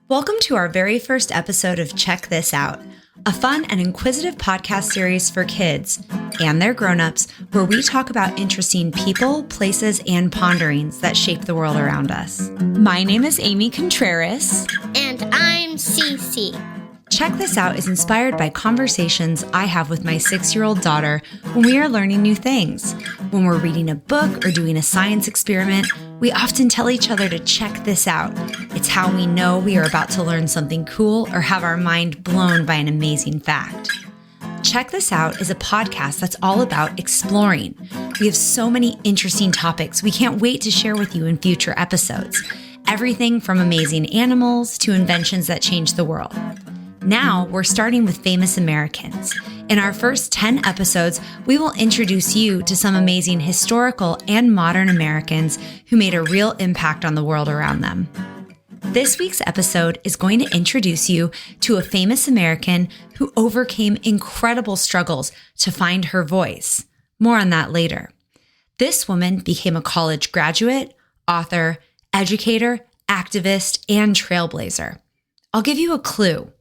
Welcome to our very first episode of Check This Out, a fun and inquisitive podcast series for kids and their grown-ups where we talk about interesting people, places, and ponderings that shape the world around us. My name is Amy Contreras. And I'm Cece. Check This Out is inspired by conversations I have with my 6-year-old daughter when we are learning new things. When we're reading a book or doing a science experiment, we often tell each other to check this out. It's how we know we are about to learn something cool or have our mind blown by an amazing fact. Check This Out is a podcast that's all about exploring. We have so many interesting topics we can't wait to share with you in future episodes. Everything from amazing animals to inventions that change the world. Now, we're starting with famous Americans. In our first 10 episodes, we will introduce you to some amazing historical and modern Americans who made a real impact on the world around them. This week's episode is going to introduce you to a famous American who overcame incredible struggles to find her voice. More on that later. This woman became a college graduate, author, educator, activist, and trailblazer. I'll give you a clue.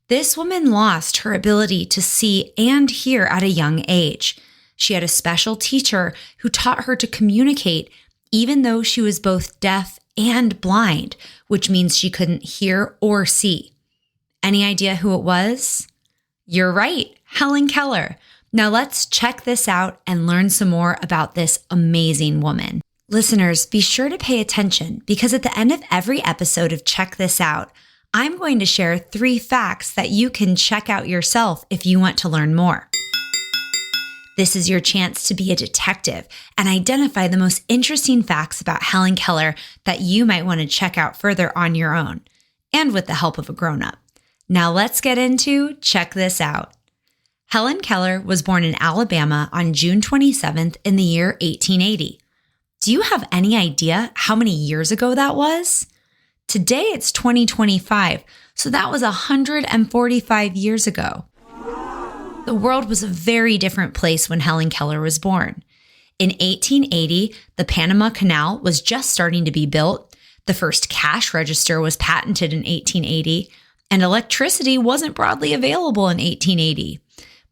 This woman lost her ability to see and hear at a young age. She had a special teacher who taught her to communicate even though she was both deaf and blind, which means she couldn't hear or see. Any idea who it was? You're right, Helen Keller. Now let's check this out and learn some more about this amazing woman. Listeners, be sure to pay attention because at the end of every episode of Check This Out, I'm going to share 3 facts that you can check out yourself if you want to learn more. This is your chance to be a detective and identify the most interesting facts about Helen Keller that you might want to check out further on your own, and with the help of a grown-up. Now let's get into Check This Out. Helen Keller was born in Alabama on June 27th in the year 1880. Do you have any idea how many years ago that was? Today it's 2025, so that was 145 years ago. The world was a very different place when Helen Keller was born. In 1880, the Panama Canal was just starting to be built, the first cash register was patented in 1880, and electricity wasn't broadly available in 1880.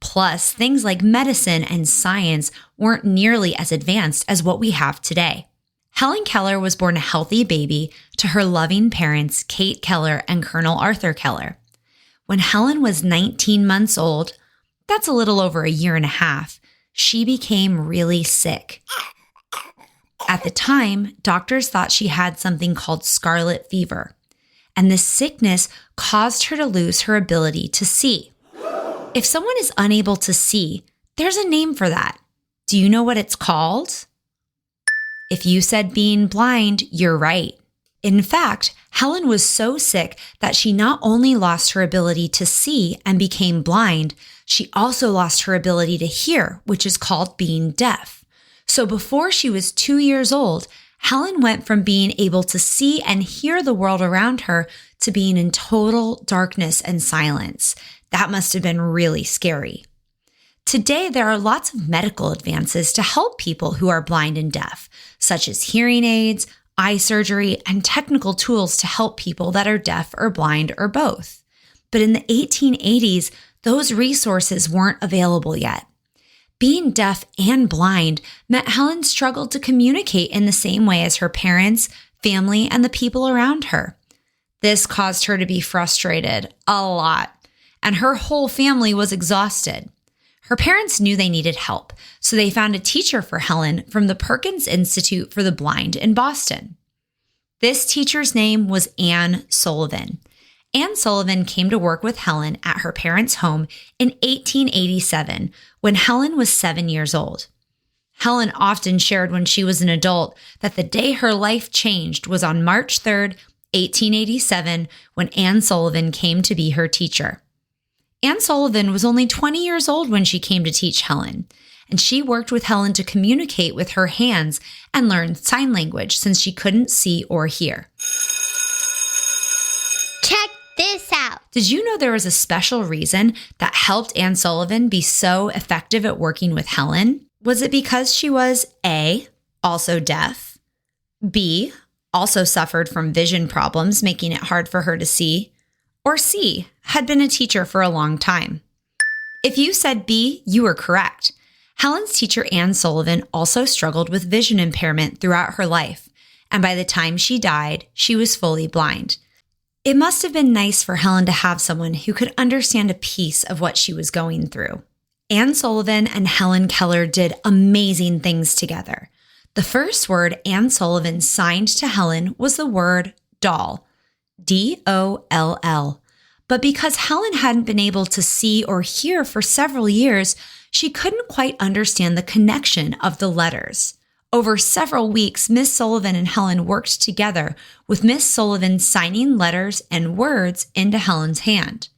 Plus, things like medicine and science weren't nearly as advanced as what we have today. Helen Keller was born a healthy baby to her loving parents, Kate Keller and Colonel Arthur Keller. When Helen was 19 months old, that's a little over a year and a half, she became really sick. At the time, doctors thought she had something called scarlet fever, and this sickness caused her to lose her ability to see. If someone is unable to see, there's a name for that. Do you know what it's called? If you said being blind, you're right. In fact, Helen was so sick that she not only lost her ability to see and became blind, she also lost her ability to hear, which is called being deaf. So before she was 2 years old, Helen went from being able to see and hear the world around her to being in total darkness and silence. That must have been really scary. Today, there are lots of medical advances to help people who are blind and deaf, such as hearing aids, eye surgery, and technical tools to help people that are deaf or blind or both. But in the 1880s, those resources weren't available yet. Being deaf and blind meant Helen struggled to communicate in the same way as her parents, family, and the people around her. This caused her to be frustrated a lot, and her whole family was exhausted. Her parents knew they needed help, so they found a teacher for Helen from the Perkins Institute for the Blind in Boston. This teacher's name was Anne Sullivan. Anne Sullivan came to work with Helen at her parents' home in 1887 when Helen was 7 years old. Helen often shared when she was an adult that the day her life changed was on March 3rd, 1887, when Anne Sullivan came to be her teacher. Anne Sullivan was only 20 years old when she came to teach Helen, and she worked with Helen to communicate with her hands and learn sign language since she couldn't see or hear. Check this out. Did you know there was a special reason that helped Anne Sullivan be so effective at working with Helen? Was it because she was A, also deaf, B, also suffered from vision problems, making it hard for her to see. Or C, had been a teacher for a long time. If you said B, you were correct. Helen's teacher, Anne Sullivan, also struggled with vision impairment throughout her life, and by the time she died, she was fully blind. It must have been nice for Helen to have someone who could understand a piece of what she was going through. Anne Sullivan and Helen Keller did amazing things together. The first word Anne Sullivan signed to Helen was the word doll, D-O-L-L. But because Helen hadn't been able to see or hear for several years, she couldn't quite understand the connection of the letters. Over several weeks, Miss Sullivan and Helen worked together, with Miss Sullivan signing letters and words into Helen's hand.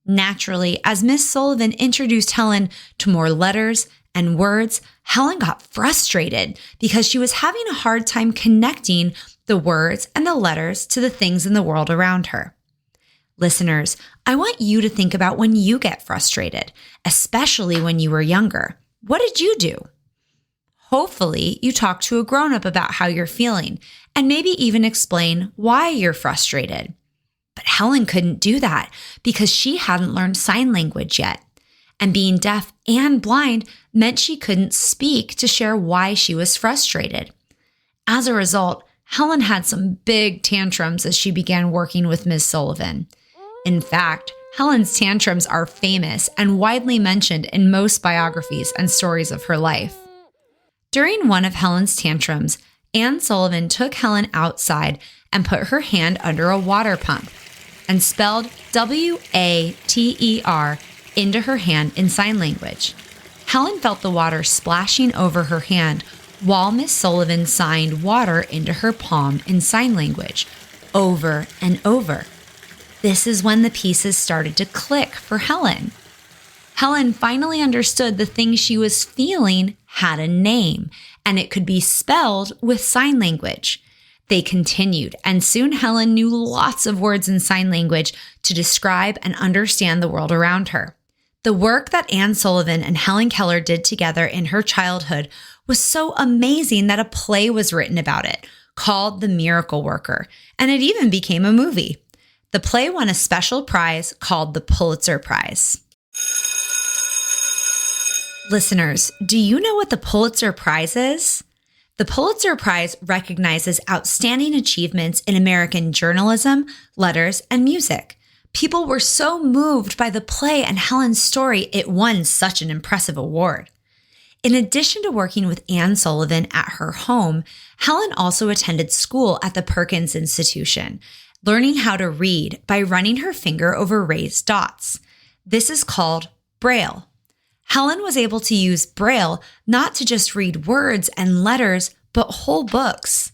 Naturally, as Miss Sullivan introduced Helen to more letters and words, Helen got frustrated because she was having a hard time connecting the words and the letters to the things in the world around her. Listeners, I want you to think about when you get frustrated, especially when you were younger. What did you do? Hopefully, you talk to a grown-up about how you're feeling and maybe even explain why you're frustrated. But Helen couldn't do that because she hadn't learned sign language yet. And being deaf and blind meant she couldn't speak to share why she was frustrated. As a result, Helen had some big tantrums as she began working with Ms. Sullivan. In fact, Helen's tantrums are famous and widely mentioned in most biographies and stories of her life. During one of Helen's tantrums, Anne Sullivan took Helen outside and put her hand under a water pump and spelled W-A-T-E-R into her hand in sign language. Helen felt the water splashing over her hand while Miss Sullivan signed water into her palm in sign language, over and over. This is when the pieces started to click for Helen. Helen finally understood the thing she was feeling had a name, and it could be spelled with sign language. They continued, and soon Helen knew lots of words in sign language to describe and understand the world around her. The work that Anne Sullivan and Helen Keller did together in her childhood was so amazing that a play was written about it, called The Miracle Worker, and it even became a movie. The play won a special prize called the Pulitzer Prize. Listeners, do you know what the Pulitzer Prize is? The Pulitzer Prize recognizes outstanding achievements in American journalism, letters, and music. People were so moved by the play and Helen's story, it won such an impressive award. In addition to working with Anne Sullivan at her home, Helen also attended school at the Perkins Institution, learning how to read by running her finger over raised dots. This is called Braille. Helen was able to use Braille not to just read words and letters, but whole books.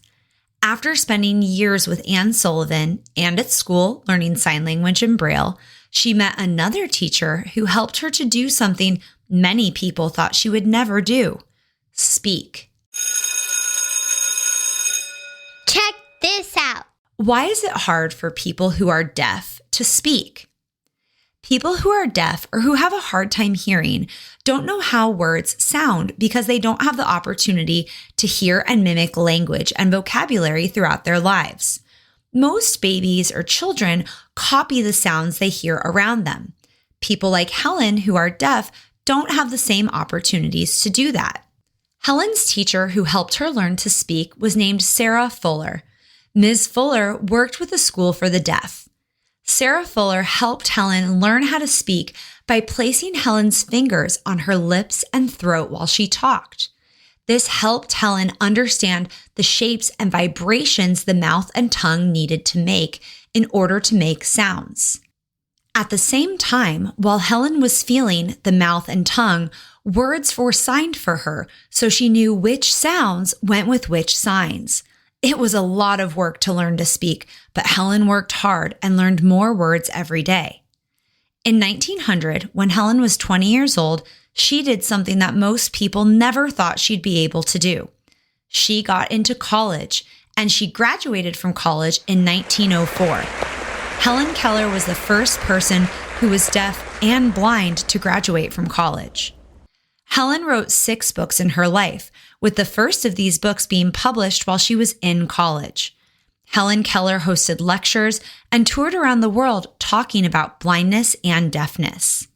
After spending years with Anne Sullivan and at school learning sign language and Braille, she met another teacher who helped her to do something many people thought she would never do: speak. Check this out. Why is it hard for people who are deaf to speak? People who are deaf or who have a hard time hearing don't know how words sound because they don't have the opportunity to hear and mimic language and vocabulary throughout their lives. Most babies or children copy the sounds they hear around them. People like Helen, who are deaf, don't have the same opportunities to do that. Helen's teacher who helped her learn to speak was named Sarah Fuller. Ms. Fuller worked with the School for the Deaf. Sarah Fuller helped Helen learn how to speak by placing Helen's fingers on her lips and throat while she talked. This helped Helen understand the shapes and vibrations the mouth and tongue needed to make in order to make sounds. At the same time, while Helen was feeling the mouth and tongue, words were signed for her, so she knew which sounds went with which signs. It was a lot of work to learn to speak, but Helen worked hard and learned more words every day. In 1900, when Helen was 20 years old, she did something that most people never thought she'd be able to do. She got into college, and she graduated from college in 1904. Helen Keller was the first person who was deaf and blind to graduate from college. Helen wrote 6 books in her life, with the first of these books being published while she was in college. Helen Keller hosted lectures and toured around the world talking about blindness and deafness.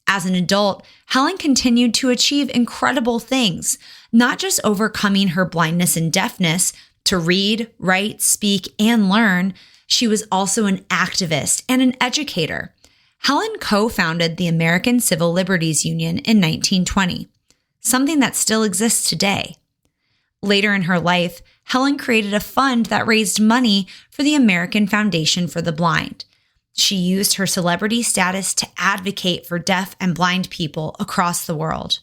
As an adult, Helen continued to achieve incredible things, not just overcoming her blindness and deafness to read, write, speak, and learn. She was also an activist and an educator. Helen co-founded the American Civil Liberties Union in 1920, something that still exists today. Later in her life, Helen created a fund that raised money for the American Foundation for the Blind. She used her celebrity status to advocate for deaf and blind people across the world.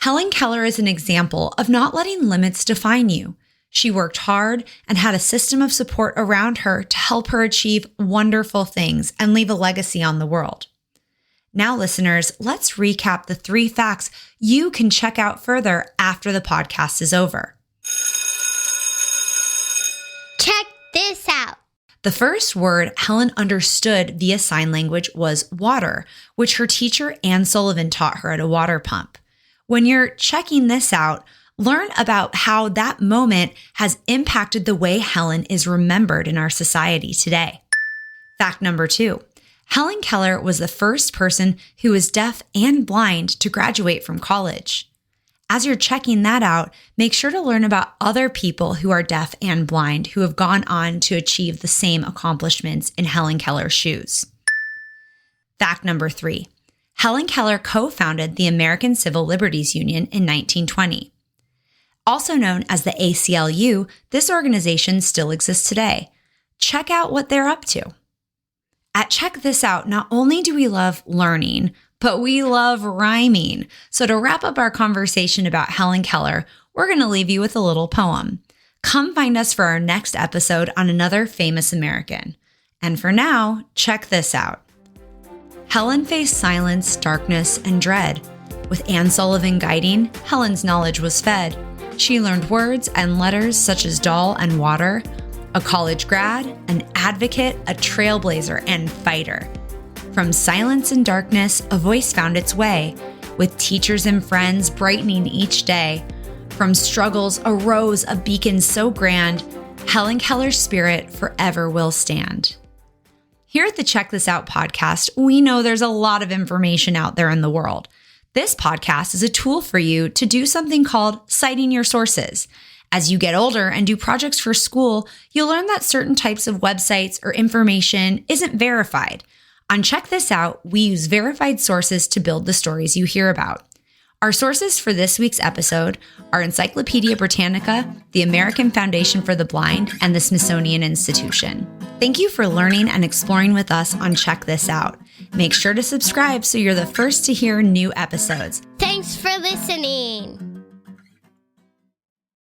Helen Keller is an example of not letting limits define you. She worked hard and had a system of support around her to help her achieve wonderful things and leave a legacy on the world. Now, listeners, let's recap the 3 facts you can check out further after the podcast is over. Check this out. The first word Helen understood via sign language was water, which her teacher Anne Sullivan taught her at a water pump. When you're checking this out, learn about how that moment has impacted the way Helen is remembered in our society today. Fact number 2. Helen Keller was the first person who was deaf and blind to graduate from college. As you're checking that out, make sure to learn about other people who are deaf and blind who have gone on to achieve the same accomplishments in Helen Keller's shoes. Fact number 3. Helen Keller co-founded the American Civil Liberties Union in 1920. Also known as the ACLU, this organization still exists today. Check out what they're up to. At Check This Out, not only do we love learning, but we love rhyming. So to wrap up our conversation about Helen Keller, we're going to leave you with a little poem. Come find us for our next episode on another famous American. And for now, check this out. Helen faced silence, darkness, and dread. With Anne Sullivan guiding, Helen's knowledge was fed. She learned words and letters such as doll and water, a college grad, an advocate, a trailblazer, and fighter. From silence and darkness, a voice found its way, with teachers and friends brightening each day. From struggles arose a beacon so grand, Helen Keller's spirit forever will stand. Here at the Check This Out podcast, we know there's a lot of information out there in the world. This podcast is a tool for you to do something called citing your sources. As you get older and do projects for school, you'll learn that certain types of websites or information isn't verified. On Check This Out, we use verified sources to build the stories you hear about. Our sources for this week's episode are Encyclopedia Britannica, the American Foundation for the Blind, and the Smithsonian Institution. Thank you for learning and exploring with us on Check This Out. Make sure to subscribe so you're the first to hear new episodes. Thanks for listening.